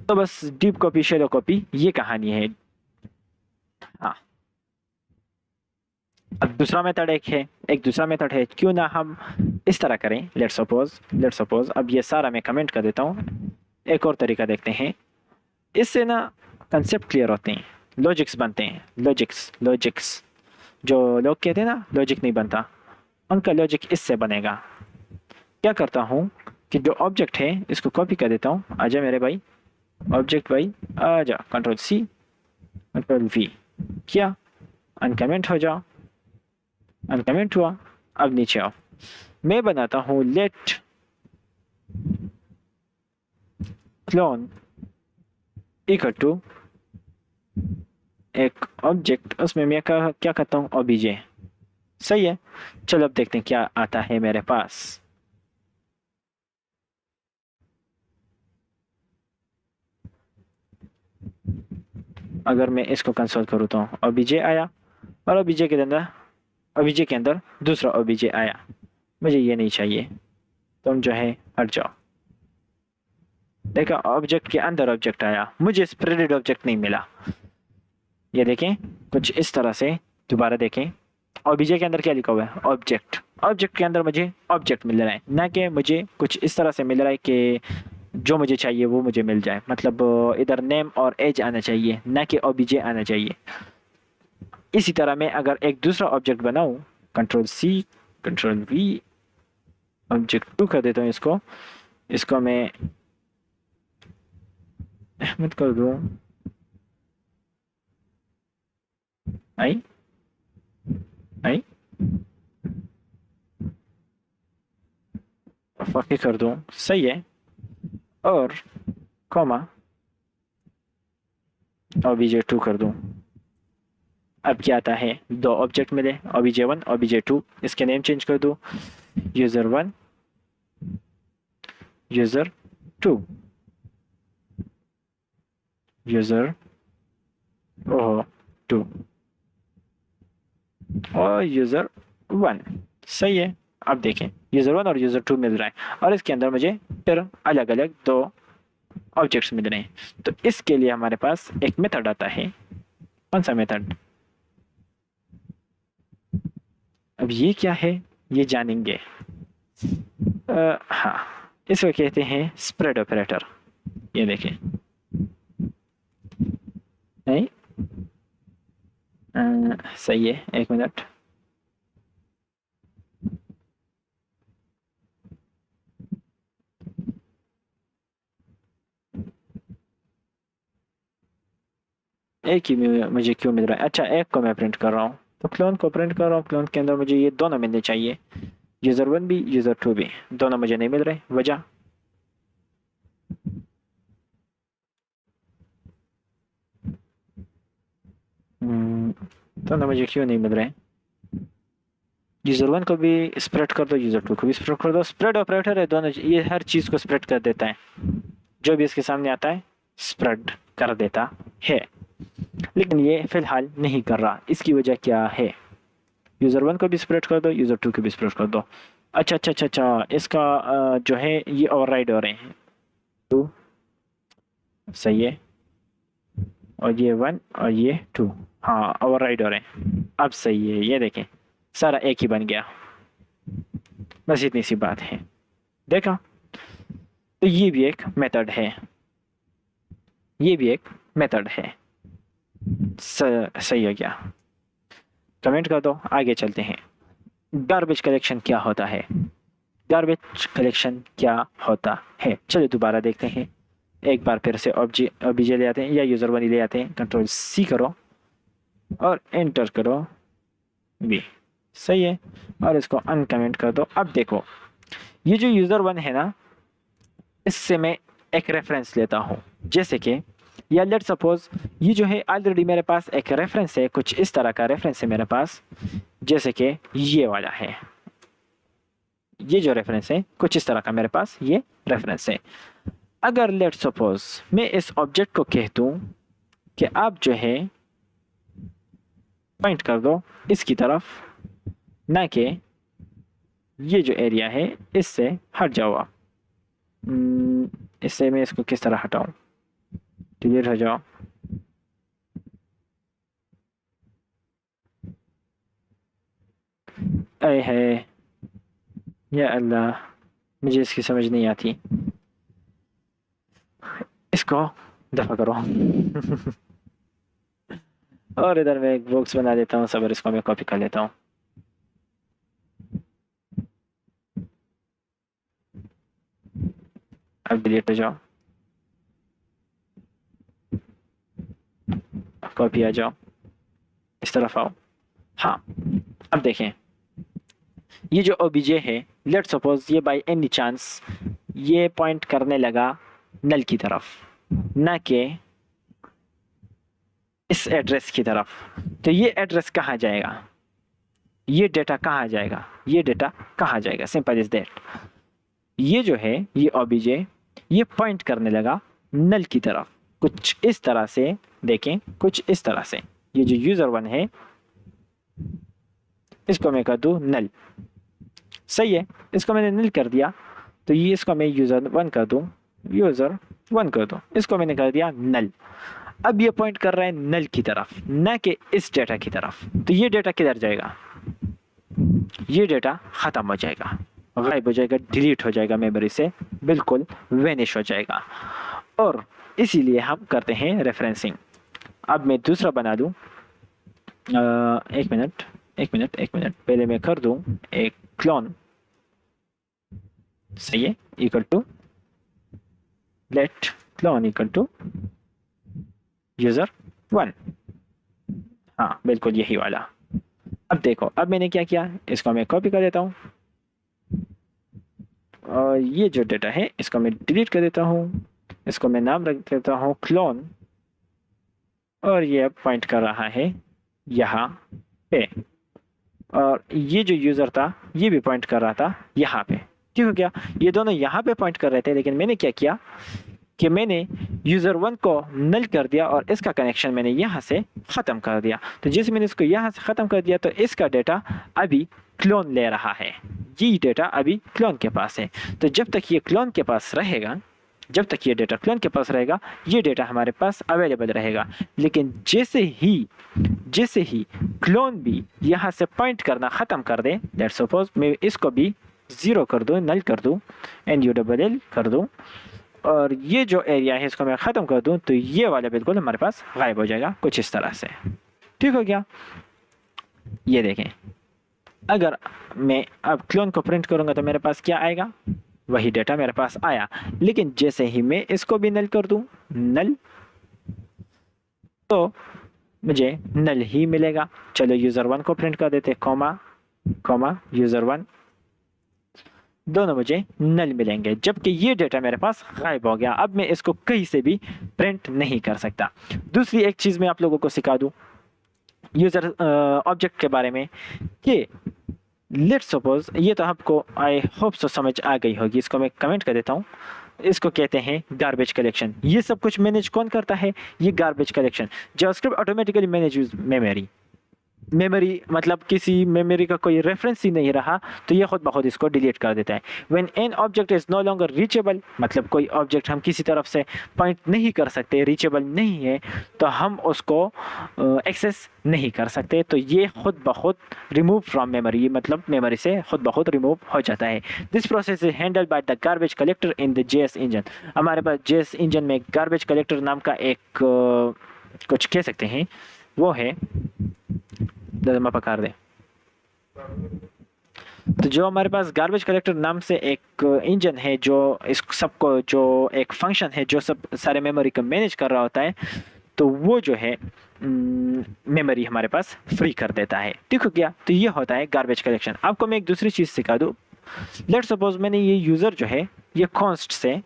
तो बस डीप कॉपी शेलो कॉपी ये कहानी है। हाँ, अब दूसरा मेथड है, क्यों ना हम इस तरह करें। लेट्स सपोज अब ये सारा मैं कमेंट कर देता हूँ। एक और तरीका देखते हैं, इससे ना कंसेप्ट क्लियर होते हैं, लॉजिक्स बनते हैं। लॉजिक्स जो लोग कहते हैं ना लॉजिक नहीं बनता, उनका लॉजिक इससे बनेगा। क्या करता हूँ कि जो ऑब्जेक्ट है इसको कॉपी कर देता हूँ। आजा मेरे भाई, ऑब्जेक्ट भाई आजा, कंट्रोल सी कंट्रोल वी किया, अनकमेंट हो जाओ, अनकमेंट हुआ। अब नीचे आओ, मैं बनाता हूँ लेट क्लोन इक्वल टू एक ऑब्जेक्ट, उसमें मैं क्या करता हूँ, ओबीजे। सही है। चलो अब देखते हैं क्या आता है मेरे पास। अगर मैं इसको कंसोल करूँ तो ओबीजे आया, और ओबीजे के अंदर दूसरा ओबीजे आया। मुझे ये नहीं चाहिए, तुम जो है हट जाओ। देखा, ऑब्जेक्ट के अंदर ऑब्जेक्ट आया, मुझे स्प्रेडेड ऑब्जेक्ट नहीं मिला। ये देखें कुछ इस तरह से। दोबारा देखें, ओबीजे के अंदर क्या लिखा हुआ है, ऑब्जेक्ट। ऑब्जेक्ट के अंदर मुझे ऑब्जेक्ट मिल रहा है, ना कि मुझे कुछ इस तरह से मिल रहा है कि जो मुझे चाहिए वो मुझे मिल जाए। मतलब इधर नेम और एज आना चाहिए, ना कि ओबीजे आना चाहिए। इसी तरह मैं अगर एक दूसरा ऑब्जेक्ट बनाऊं, control C control V, object 2 कर देता हूँ इसको। इसको मैं अहमद कर दूँ। आई आई फकी कर दूँ, सही है। और कॉमा obj2 कर दूँ। अब क्या आता है, दो ऑब्जेक्ट मिले, obj1 obj2। इसके नेम चेंज कर दूँ, user1 user2 user ओह 2 और user1। सही है। अब देखें, user1 और user2 मिल रहा है, और इसके अंदर मुझे फिर अलग अलग दो ऑब्जेक्ट्स मिल रहे हैं। तो इसके लिए हमारे पास एक मेथड आता है। कौन सा मेथड, अब ये क्या है ये जानेंगे। हाँ, इसको कहते हैं स्प्रेड ऑपरेटर। ये देखें, नहीं सही है, एक मिनट। एक ही मुझे क्यों मिल रहा है, अच्छा एक को मैं प्रिंट कर रहा हूँ, तो क्लोन को प्रिंट कर रहा हूँ। क्लोन के अंदर मुझे ये दोनों मिलने चाहिए, user1 भी user2 भी। दोनों मुझे नहीं मिल रहे, वजह दोनों मुझे क्यों नहीं मिल रहे। user1 को भी स्प्रेड कर दो, user2 को भी स्प्रेड कर दो। स्प्रेड ऑपरेटर है, दोनों ये हर चीज़ को स्प्रेड कर देता है। जो भी इसके सामने आता है स्प्रेड कर देता है। लेकिन ये फिलहाल नहीं कर रहा, इसकी वजह क्या है। user1 को भी स्प्रेड कर दो, user2 को भी स्प्रेड कर दो। अच्छा अच्छा अच्छा अच्छा, इसका जो है ये ओवरराइड हो रहे हैं। 2 सही है, और ये 1 और ये 2, हाँ ओवरराइड हो रहे हैं। अब सही है, ये देखें सारा एक ही बन गया। बस इतनी सी बात है, देखा। तो ये भी एक मेथड है, ये भी एक मेथड है। सही हो गया, कमेंट कर दो, आगे चलते हैं। गार्बेज कलेक्शन क्या होता है, गार्बेज कलेक्शन क्या होता है, चलिए दोबारा देखते हैं। एक बार फिर से ऑब्जे ले आते हैं, या user1 ले आते हैं। कंट्रोल सी करो और एंटर करो भी, सही है। और इसको अनकमेंट कर दो। अब देखो, ये जो user1 है ना, इससे मैं एक रेफरेंस लेता हूँ। जैसे कि या लेट सपोज ये जो है ऑलरेडी मेरे पास एक रेफरेंस है, कुछ इस तरह का रेफरेंस है मेरे पास। जैसे कि ये वाला है, ये जो रेफरेंस है कुछ इस तरह का मेरे पास ये रेफरेंस है। अगर लेट सपोज मैं इस ऑब्जेक्ट को कह दूं कि आप जो है पॉइंट कर दो इसकी तरफ, ना कि ये जो एरिया है इससे हट जाओ आप। इससे मैं इसको किस तरह हटाऊं, डिलीट हो जाओ। अरे है, या अल्लाह, मुझे इसकी समझ नहीं आती। इसको दफा करो। और इधर मैं एक बॉक्स बना देता हूँ, सबर इसको मैं कॉपी कर लेता हूँ। अब डिलीट हो जाओ, कॉपी आ जाओ, इस तरफ आओ। हाँ, अब देखें, ये जो ओबीजे है, लेट सपोज ये बाय एनी चांस ये पॉइंट करने लगा नल की तरफ, ना कि इस एड्रेस की तरफ। तो ये एड्रेस कहाँ जाएगा, ये डेटा कहाँ जाएगा, ये डेटा कहाँ जाएगा, सिंपल इज दैट। ये जो है ये ऑब्जेक्ट ये पॉइंट करने लगा नल की तरफ, कुछ इस तरह से देखें, कुछ इस तरह से। ये जो यूजर वन है इसको मैं कर दूं नल, सही है, इसको मैंने नल कर दिया। तो ये इसको मैं यूजर वन कर दूं, यूजर वन कर दूं, इसको मैंने कर दिया नल। अब ये पॉइंट कर रहा है नल की तरफ, ना कि इस डेटा की तरफ। तो ये डेटा किधर जाएगा, ये डेटा खत्म हो जाएगा, गायब हो जाएगा, डिलीट हो जाएगा मेमोरी से, बिल्कुल वेनिश हो जाएगा। और इसीलिए हम करते हैं रेफरेंसिंग। अब मैं दूसरा बना दूं, एक मिनट पहले मैं कर दूं एक क्लोन, सही है, equal to let clone equal to user one. हाँ बिल्कुल यही वाला। अब देखो, अब मैंने क्या किया, इसको मैं कॉपी कर देता हूँ और ये जो डेटा है इसको मैं डिलीट कर देता हूँ, इसको मैं नाम रख देता हूँ क्लोन, और ये अब पॉइंट कर रहा है यहाँ पे, और ये जो यूज़र था ये भी पॉइंट कर रहा था यहाँ पे। ठीक हो गया, ये दोनों यहाँ पे पॉइंट कर रहे थे, लेकिन मैंने क्या किया कि मैंने यूज़र वन को नल कर दिया और इसका कनेक्शन मैंने यहाँ से ख़त्म कर दिया। तो जैसे मैंने इसको यहाँ से ख़त्म कर दिया तो इसका डेटा अभी क्लोन ले रहा है, ये डेटा अभी क्लोन के पास है। तो जब तक ये क्लोन के पास रहेगा, जब तक ये डेटा क्लोन के पास रहेगा, ये डेटा हमारे पास अवेलेबल रहेगा। लेकिन जैसे ही क्लोन भी यहाँ से पॉइंट करना ख़त्म कर दे, लेट्स सपोज मैं इसको भी 0 कर दूँ, नल कर दूँ, NULL कर दूँ, और ये जो एरिया है इसको मैं ख़त्म कर दूँ, तो ये वाला बिल्कुल हमारे पास गायब हो जाएगा, कुछ इस तरह से। ठीक हो गया, ये देखें, अगर मैं अब क्लोन को प्रिंट करूँगा तो मेरे पास क्या आएगा, वही डेटा मेरे पास आया। लेकिन जैसे ही मैं इसको भी नल कर दूं, नल, तो मुझे नल ही मिलेगा। चलो यूज़र वन को प्रिंट कर देते, कॉमा यूज़र वन, दोनों मुझे नल मिलेंगे, जबकि ये डेटा मेरे पास गायब हो गया। अब मैं इसको कहीं से भी प्रिंट नहीं कर सकता। दूसरी एक चीज़ मैं आप लोगों को सिखा दूं यूज़र ऑब्जेक्ट के बारे में, कि लेट्स सपोज, ये तो आपको आई होप सो समझ आ गई होगी, इसको मैं कमेंट कर देता हूँ। इसको कहते हैं गार्बेज कलेक्शन। ये सब कुछ मैनेज कौन करता है, ये garbage collection. JavaScript automatically manage memory मतलब किसी मेमोरी का कोई रेफरेंस ही नहीं रहा तो ये खुद ब खुद इसको डिलीट कर देता है। When an object is no longer reachable, मतलब कोई ऑब्जेक्ट हम किसी तरफ से पॉइंट नहीं कर सकते, रीचेबल नहीं है, तो हम उसको एक्सेस नहीं कर सकते, तो ये खुद ब खुद रिमूव फ्रॉम मेमोरी, मतलब मेमोरी से खुद ब खुद रिमूव हो जाता है। This process is handled by the garbage collector in the JS engine. हमारे पास JS इंजन में गार्बेज कलेक्टर नाम का एक कुछ कह सकते हैं, वो है, पकड़ दे। तो जो हमारे पास गार्बेज कलेक्टर नाम से एक इंजन है, जो इस सबको, जो एक फंक्शन है जो सब सारे मेमोरी को मैनेज कर रहा होता है, तो वो जो है मेमोरी हमारे पास फ्री कर देता है। ठीक हो गया, तो ये होता है गार्बेज कलेक्शन। आपको मैं एक दूसरी चीज़ सिखा दूँ। लेट्स सपोज मैंने ये यूज़र जो है ये कॉन्स्ट से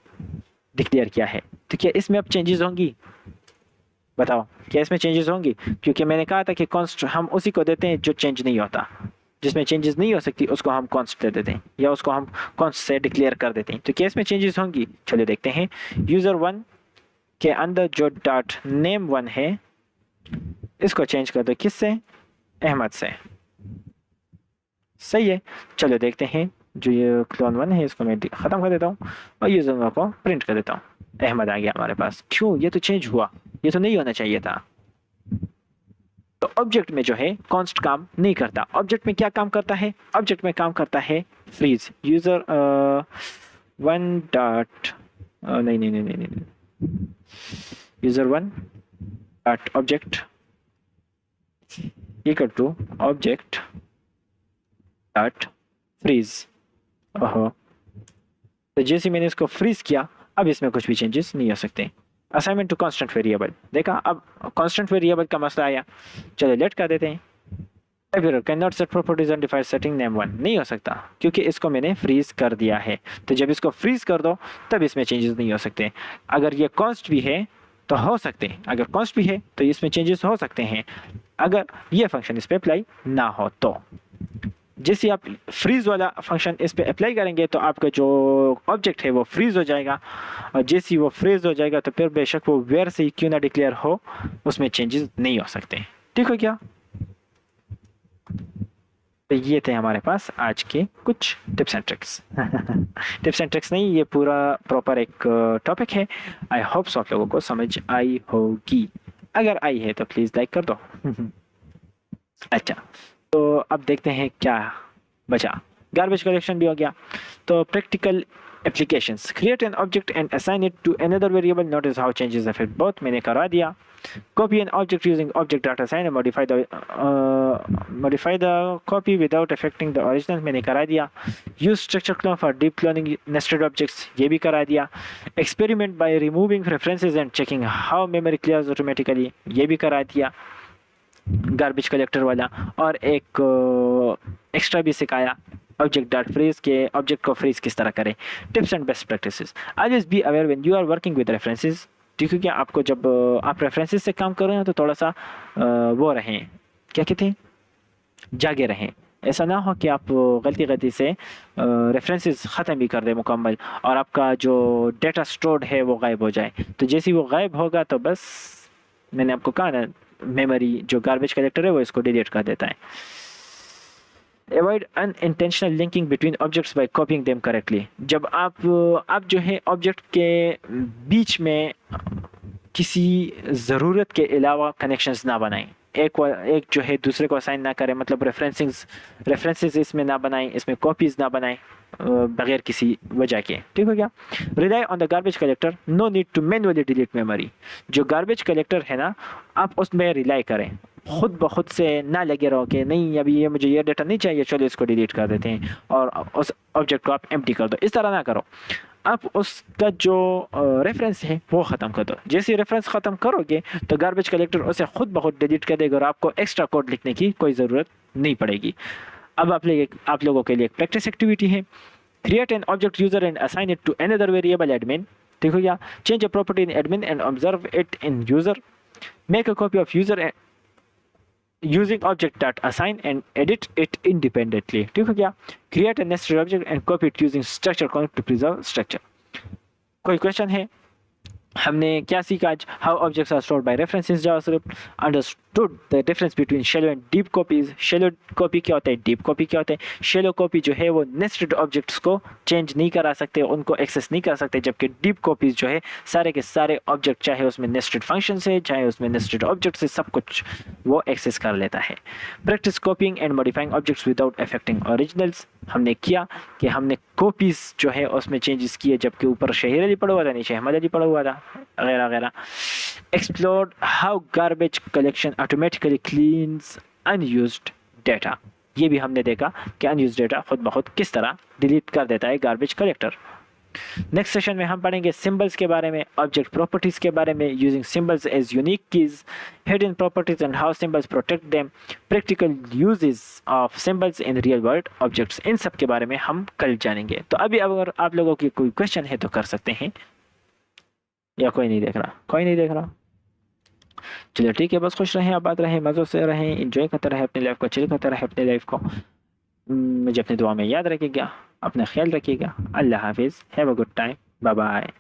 डिक्लेयर किया है, तो क्या इसमें अब चेंजेस होंगी, बताओ क्या इसमें चेंजेस होंगी? क्योंकि मैंने कहा था कि कॉन्स्ट हम उसी को देते हैं जो चेंज नहीं होता, जिसमें चेंजेस नहीं हो सकती उसको हम कॉन्स्ट दे देते हैं, या उसको हम कॉन्स्ट से डिक्लेयर कर देते हैं। तो क्या इसमें चेंजेस होंगी? चलो देखते हैं। यूज़र वन के अंदर जो डॉट नेम वन है इसको चेंज कर दो, किससे? अहमद से। सही है, चलो देखते हैं। जो ये क्लोन वन है इसको मैं ख़त्म कर देता हूँ और यूज़र वन को प्रिंट कर देता हूँ। अहमद आ गया हमारे पास। क्यों? ये तो चेंज हुआ, ये तो नहीं होना चाहिए था। तो ऑब्जेक्ट में जो है कॉन्स्ट काम नहीं करता। ऑब्जेक्ट में क्या काम करता है? ऑब्जेक्ट में काम करता है फ्रीज। यूज़र वन डॉट नहीं, user one dot object equal to object dot freeze. ओहो, तो जैसे मैंने इसको फ्रीज किया अब इसमें कुछ भी चेंजेस नहीं हो सकते। असाइनमेंट टू कांस्टेंट वेरिएबल, देखा अब कांस्टेंट वेरिएबल का मसला आया। चलो लेट कर देते हैं। फिर can not set properties undefined setting name one, नहीं हो सकता क्योंकि इसको मैंने फ्रीज कर दिया है। तो जब इसको फ्रीज कर दो तब इसमें चेंजेस नहीं हो सकते। अगर ये कॉन्स्ट भी है तो हो सकते हैं, अगर कॉन्स्ट भी है तो इसमें चेंजेस हो सकते हैं अगर ये फंक्शन इस पर अप्लाई ना हो तो। जैसे आप फ्रीज वाला फंक्शन इस पे अप्लाई करेंगे तो आपका जो ऑब्जेक्ट है वो फ्रीज हो जाएगा, और जैसे ही वो फ्रीज हो जाएगा तो फिर बेशक वो वेयर से ही क्यों ना डिक्लेयर हो उसमें चेंजेस नहीं हो सकते। ठीक है क्या? तो ये थे हमारे पास आज के कुछ tips and tricks. Tips and tricks नहीं, ये पूरा प्रॉपर एक टॉपिक है। आई होप सो आप लोगों को समझ आई होगी, अगर आई है तो प्लीज़ लाइक कर दो। अच्छा, तो अब देखते हैं क्या बचा। गार्बेज कलेक्शन भी हो गया, तो practical applications, create an object and assign it to another variable, notice how changes affect both, मैंने करवा दिया। Copy an object using object data sign and modify the copy without affecting the original, मैंने करा दिया। Use structure clone for deep cloning nested objects, ये भी करा दिया। Experiment by removing references and checking how memory clears automatically, ये भी करा दिया गार्बेज कलेक्टर वाला। और एक एक्स्ट्रा भी सिखाया ऑब्जेक्ट डॉट फ्रीज के ऑब्जेक्ट को फ्रीज किस तरह करें। Tips and best practices, always be aware when you are working with references. ठीक है क्या? आपको जब आप रेफरेंसेस से काम कर रहे हो तो थोड़ा सा वो रहें, क्या कहते हैं, जागे रहें। ऐसा ना हो कि आप गलती से रेफरेंसेस ख़त्म भी कर दें मुकम्मल और आपका जो डेटा स्टोर्ड है वो गायब हो जाए। तो जैसे ही वो गायब होगा तो बस मैंने आपको कहा ना, मेमोरी जो गार्बेज कलेक्टर है वो इसको डिलीट कर देता है। Avoid unintentional linking between objects by copying them correctly, जब आप जो है ऑब्जेक्ट के बीच में किसी ज़रूरत के अलावा कनेक्शंस ना बनाएं, एक जो है दूसरे को असाइन ना करें, मतलब रेफरेंसेस इसमें ना बनाएं, इसमें कॉपीज़ ना बनाएं बगैर किसी वजह के। ठीक हो गया? Rely on the garbage collector, no need to manually delete memory. जो गार्बेज कलेक्टर है ना, आप उसमें रिलाई करें, खुद ब खुद से ना लगे रहो कि नहीं अभी ये मुझे ये डेटा नहीं चाहिए, चलो इसको डिलीट कर देते हैं और उस ऑब्जेक्ट को आप एम्प्टी कर दो। इस तरह ना करो, आप उसका जो रेफरेंस है वो ख़त्म कर दो। जैसे रेफरेंस ख़त्म करोगे तो गार्बेज कलेक्टर उसे खुद ब खुद डिलीट कर देगा और आपको एक्स्ट्रा कोड लिखने की कोई ज़रूरत नहीं पड़ेगी। अब आप लोगों के लिए एक प्रैक्टिस एक्टिविटी है। Create an object user and assign it to another variable admin. ठीक हो गया? Change a property in admin and observe it in user. Make a copy of user using object dot assign and edit it independently। ठीक हो गया? Create a nested object and copy it using structure connect to preserve structure। कोई क्वेश्चन है? हमने क्या सीखा आज? How objects are stored by reference in JavaScript, understood the difference between shallow and deep copies. Shallow copy क्या होता है, डीप कॉपी क्या होता है? शैलो कॉपी जो है वो नेस्टेड ऑब्जेक्ट्स को चेंज नहीं करा सकते, उनको एक्सेस नहीं कर सकते, जबकि डीप कॉपीज जो है सारे के सारे ऑब्जेक्ट, चाहे उसमें नेस्टेड फंक्शन है चाहे उसमें नेस्टेड ऑब्जेक्ट्स है, सब कुछ वो एक्सेस कर लेता है। Practice कॉपिंग and modifying objects without affecting originals. हमने किया कि हमने कॉपीज जो है उसमें चेंजेस किए, जबकि ऊपर शहीर अली पड़ा हुआ था, नीचे अहमद अली पड़ा हुआ था, वगैरह वगैरह। Explore how garbage collection automatically cleans unused data. ये भी हमने देखा कि अनयूज्ड डेटा खुद ब खुद किस तरह डिलीट कर देता है गार्बेज कलेक्टर। नेक्स्ट सेशन में हम पढ़ेंगे सिंबल्स के बारे में, ऑब्जेक्ट प्रॉपर्टीज के बारे में, using symbols as unique keys, hidden properties and how symbols protect them, practical uses of symbols in real world objects. इन सब के बारे में हम कल जानेंगे। तो अभी अगर आप लोगों की कोई क्वेश्चन है तो कर सकते हैं, या कोई नहीं देख रहा? कोई नहीं देख रहा? चलिए ठीक है, बस खुश रहें, आबाद रहें, मज़ों से रहें, इंजॉय करते रहें अपनी लाइफ को, चिल करते रहें अपनी लाइफ को। मुझे अपनी दुआ में याद रखिएगा, अपना ख्याल रखिएगा। अल्लाह हाफिज़, have a good time, bye bye.